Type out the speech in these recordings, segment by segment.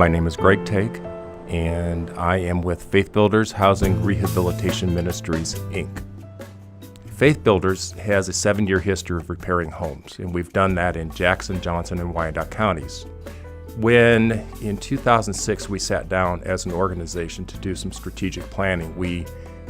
My name is Greg Take, and I am with Faith Builders Housing Rehabilitation Ministries, Inc. Faith Builders has a 7-year history of repairing homes, and we've done that in Jackson, Johnson, and Wyandotte counties. When in 2006 we sat down as an organization to do some strategic planning, we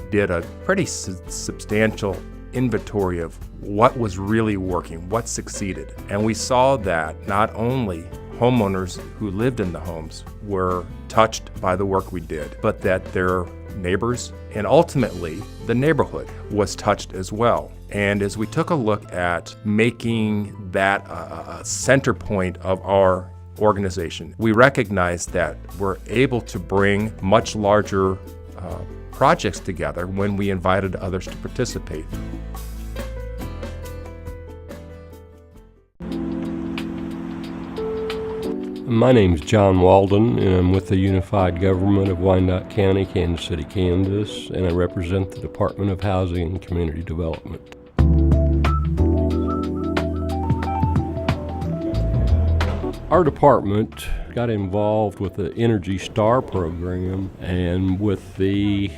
did a pretty substantial inventory of what was really working, what succeeded. And we saw that not only homeowners who lived in the homes were touched by the work we did, but that their neighbors and ultimately the neighborhood was touched as well. And as we took a look at making that a center point of our organization, we recognized that we're able to bring much larger projects together when we invited others to participate. My name's John Walden, and I'm with the Unified Government of Wyandotte County, Kansas City, Kansas, and I represent the Department of Housing and Community Development. Our department got involved with the Energy Star program, and with the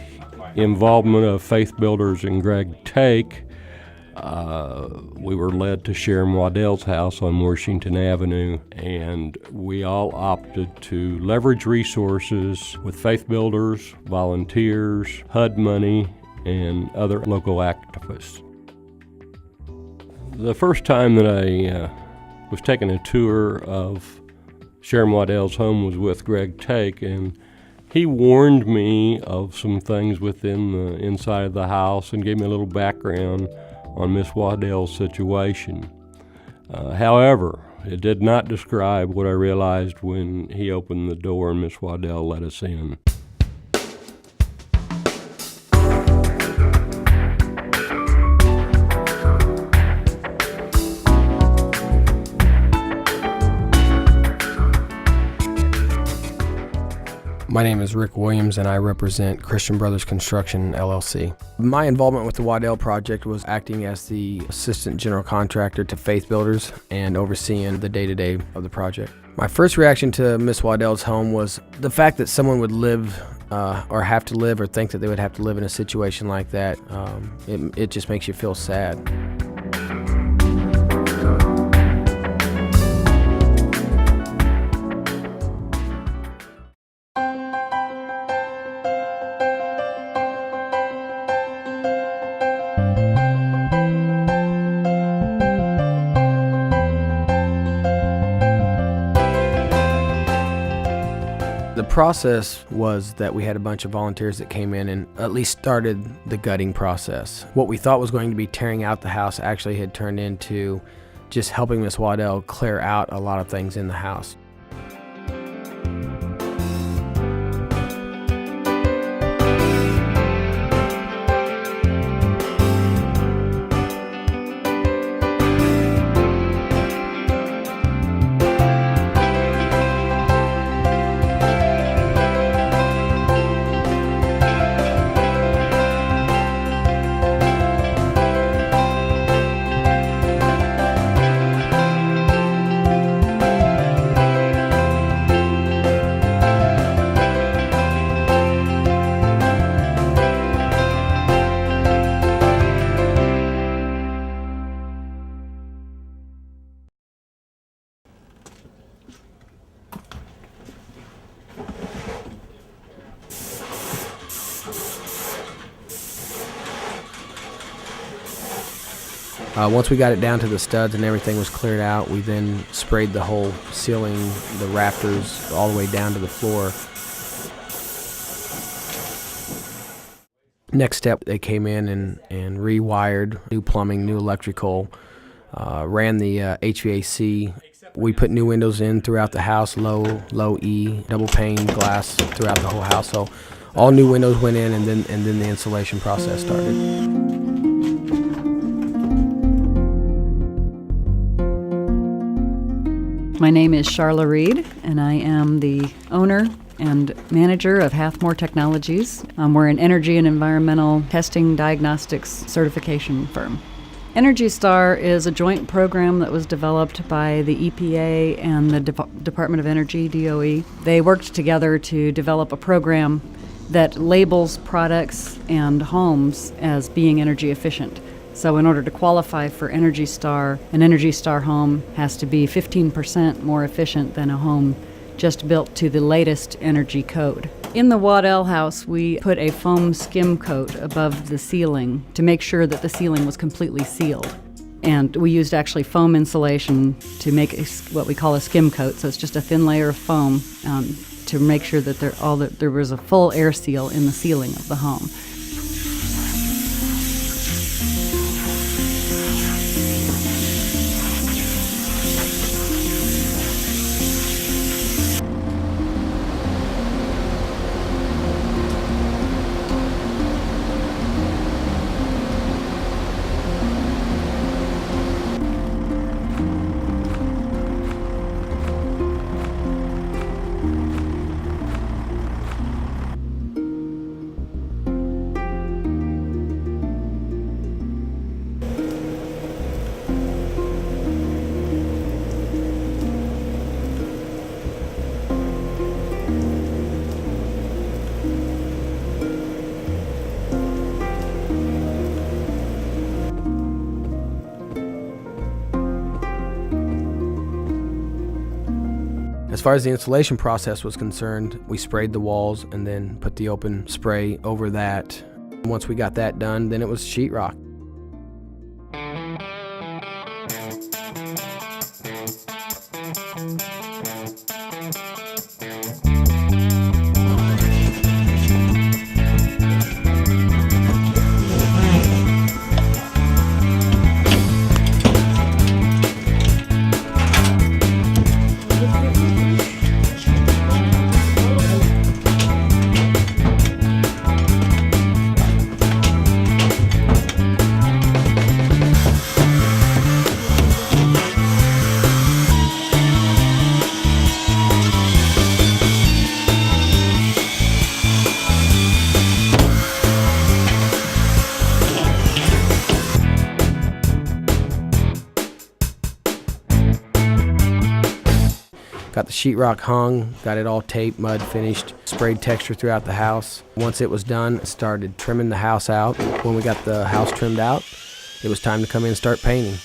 involvement of Faith Builders and Greg Take, we were led to Sharon Waddell's house on Washington Avenue, and we all opted to leverage resources with Faith Builders, volunteers, HUD money, and other local activists. The first time that I was taking a tour of Sharon Waddell's home was with Greg Take, and he warned me of some things within the inside of the house and gave me a little background on Miss Waddell's situation. However, it did not describe what I realized when he opened the door and Miss Waddell let us in. My name is Rick Williams, and I represent Christian Brothers Construction, LLC. My involvement with the Waddell project was acting as the assistant general contractor to Faith Builders and overseeing the day-to-day of the project. My first reaction to Miss Waddell's home was the fact that someone would live or have to live or think that they would have to live in a situation like that. It just makes you feel sad. The process was that we had a bunch of volunteers that came in and at least started the gutting process. What we thought was going to be tearing out the house actually had turned into just helping Miss Waddell clear out a lot of things in the house. Once we got it down to the studs and everything was cleared out, we then sprayed the whole ceiling, the rafters, all the way down to the floor. Next step, they came in and rewired, new plumbing, new electrical, ran the HVAC. We put new windows in throughout the house, low E, double pane glass throughout the whole house. So all new windows went in, and then the installation process started. My name is SHARLA Reed, and I am the owner and manager of Hathmore Technologies. We're an energy and environmental testing diagnostics certification firm. Energy Star is a joint program that was developed by the EPA and the Department of Energy, DOE. They worked together to develop a program that labels products and homes as being energy efficient. So in order to qualify for Energy Star, an Energy Star home has to be 15% more efficient than a home just built to the latest energy code. In the Waddell house, we put a foam skim coat above the ceiling to make sure that the ceiling was completely sealed. And we used actually foam insulation to make what we call a skim coat, so it's just a thin layer of foam to make sure that there was a full air seal in the ceiling of the home. As far as the installation process was concerned, we sprayed the walls and then put the open spray over that. Once we got that done, then it was sheetrock. Got the sheetrock hung, got it all taped, mud finished, sprayed texture throughout the house. Once it was done, started trimming the house out. When we got the house trimmed out, it was time to come in and start painting.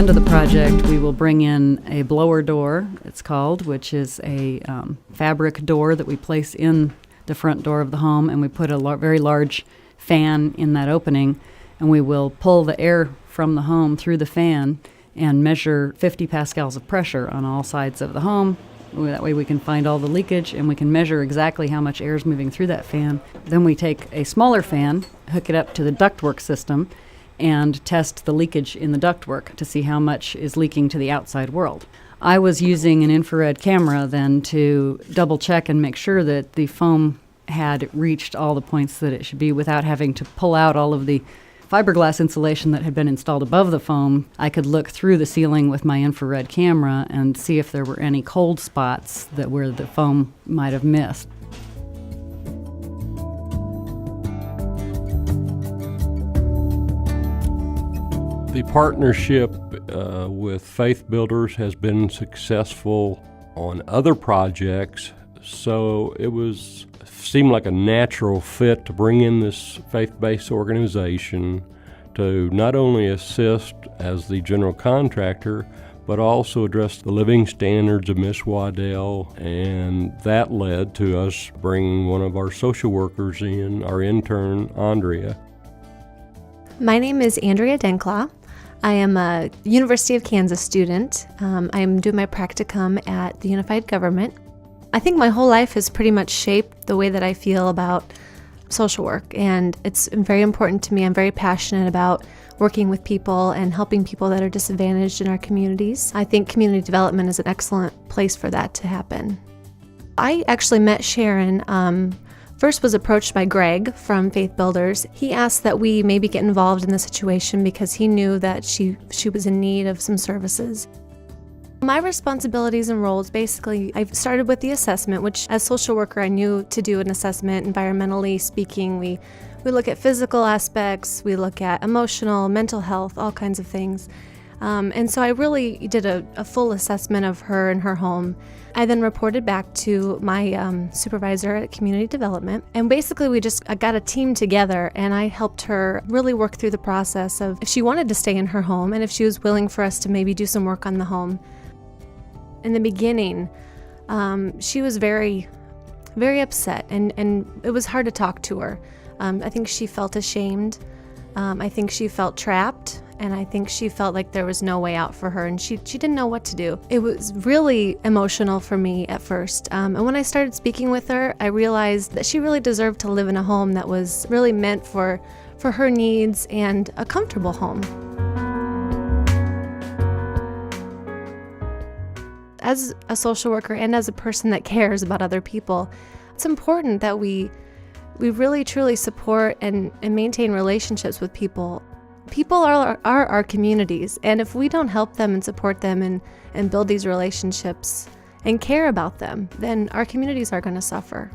end of the project, we will bring in a blower door, it's called, which is a fabric door that we place in the front door of the home, and we put a very large fan in that opening, and we will pull the air from the home through the fan and measure 50 pascals of pressure on all sides of the home. That way we can find all the leakage, and we can measure exactly how much air is moving through that fan. Then we take a smaller fan, hook it up to the ductwork system, and test the leakage in the ductwork to see how much is leaking to the outside world. I was using an infrared camera then to double check and make sure that the foam had reached all the points that it should be without having to pull out all of the fiberglass insulation that had been installed above the foam. I could look through the ceiling with my infrared camera and see if there were any cold spots that where the foam might have missed. The partnership with Faith Builders has been successful on other projects, so it seemed like a natural fit to bring in this faith-based organization to not only assist as the general contractor, but also address the living standards of Miss Waddell, and that led to us bringing one of our social workers in, our intern, ANDREA. My name is ANDREA DENCKLAU. I am a University of Kansas student. I am doing my practicum at the Unified Government. I think my whole life has pretty much shaped the way that I feel about social work, and it's very important to me. I'm very passionate about working with people and helping people that are disadvantaged in our communities. I think community development is an excellent place for that to happen. I actually met Sharon. First was approached by Greg from Faith Builders. He asked that we maybe get involved in the situation because he knew that she was in need of some services. My responsibilities and roles, basically, I started with the assessment, which as social worker I knew to do an assessment. Environmentally speaking, we look at physical aspects, we look at emotional, mental health, all kinds of things. And so I really did a full assessment of her and her home. I then reported back to my supervisor at community development, and basically I got a team together, and I helped her really work through the process of if she wanted to stay in her home and if she was willing for us to maybe do some work on the home. In the beginning, she was very, very upset, and it was hard to talk to her. I think she felt ashamed. I think she felt trapped, and I think she felt like there was no way out for her, and she didn't know what to do. It was really emotional for me at first, and when I started speaking with her, I realized that she really deserved to live in a home that was really meant for her needs and a comfortable home. As a social worker and as a person that cares about other people, it's important that we really truly support and maintain relationships with people. People are our communities, and if we don't help them and support them and build these relationships and care about them, then our communities are going to suffer.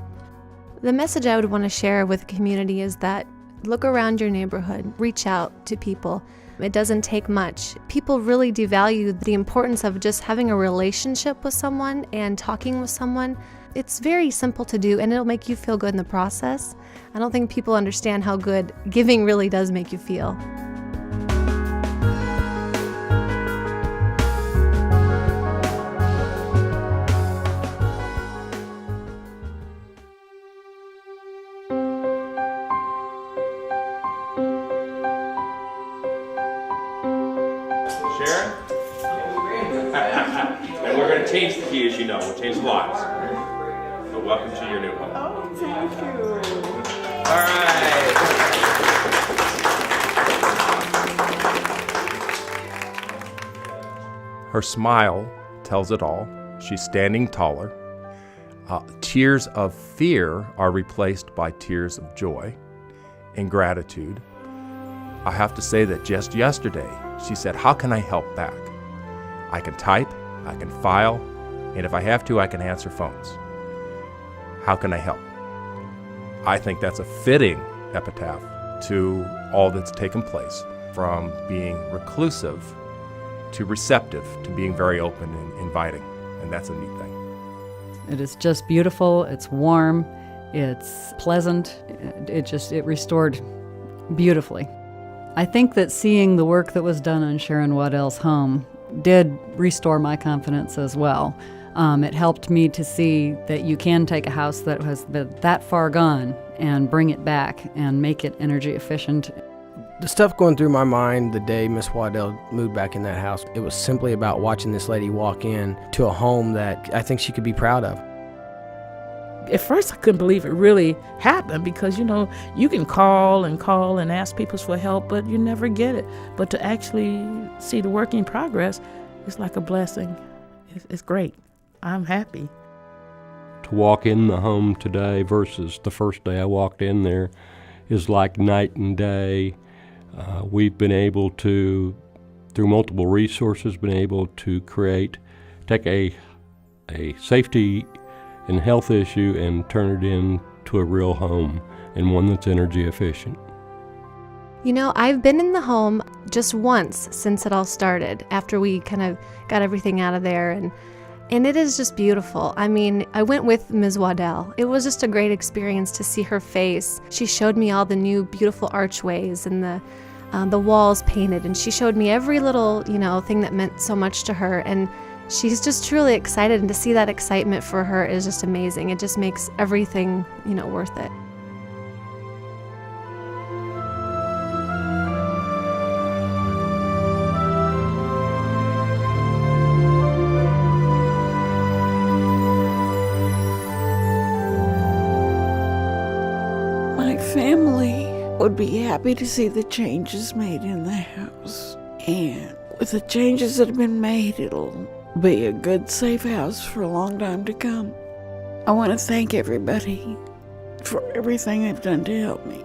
The message I would want to share with the community is that look around your neighborhood, reach out to people. It doesn't take much. People really devalue the importance of just having a relationship with someone and talking with someone. It's very simple to do, and it'll make you feel good in the process. I don't think people understand how good giving really does make you feel. Sharon? And we're going to change the key, as you know. We'll change the locks. So welcome to your new home. Oh, thank you. All right. Her smile tells it all. She's standing taller. Tears of fear are replaced by tears of joy and gratitude. I have to say that just yesterday, she said, "How can I help back? I can type, I can file, and if I have to, I can answer phones. How can I help?" I think that's a fitting epitaph to all that's taken place, from being reclusive to receptive to being very open and inviting, and that's a neat thing. It is just beautiful, it's warm, it's pleasant, it restored beautifully. I think that seeing the work that was done on Sharon Waddell's home did restore my confidence as well. It helped me to see that you can take a house that has been that far gone and bring it back and make it energy efficient. The stuff going through my mind the day Miss Waddell moved back in that house, it was simply about watching this lady walk in to a home that I think she could be proud of. At first, I couldn't believe it really happened because, you can call and ask people for help, but you never get it. But to actually see the work in progress, it's like a blessing. It's great. I'm happy. To walk in the home today versus the first day I walked in there is like night and day. We've been able to, through multiple resources, been able to take a safety and health issue and turn it into a real home and one that's energy efficient. I've been in the home just once since it all started, after we kind of got everything out of there, and it is just beautiful. I went with Ms. Waddell. It was just a great experience to see her face. She showed me all the new beautiful archways and the walls painted, and she showed me every little, thing that meant so much to her, and she's just truly excited, and to see that excitement for her is just amazing. It just makes everything, worth it. My family would be happy to see the changes made in the house. And with the changes that have been made, it'll be a good, safe house for a long time to come. I want to thank everybody for everything they've done to help me.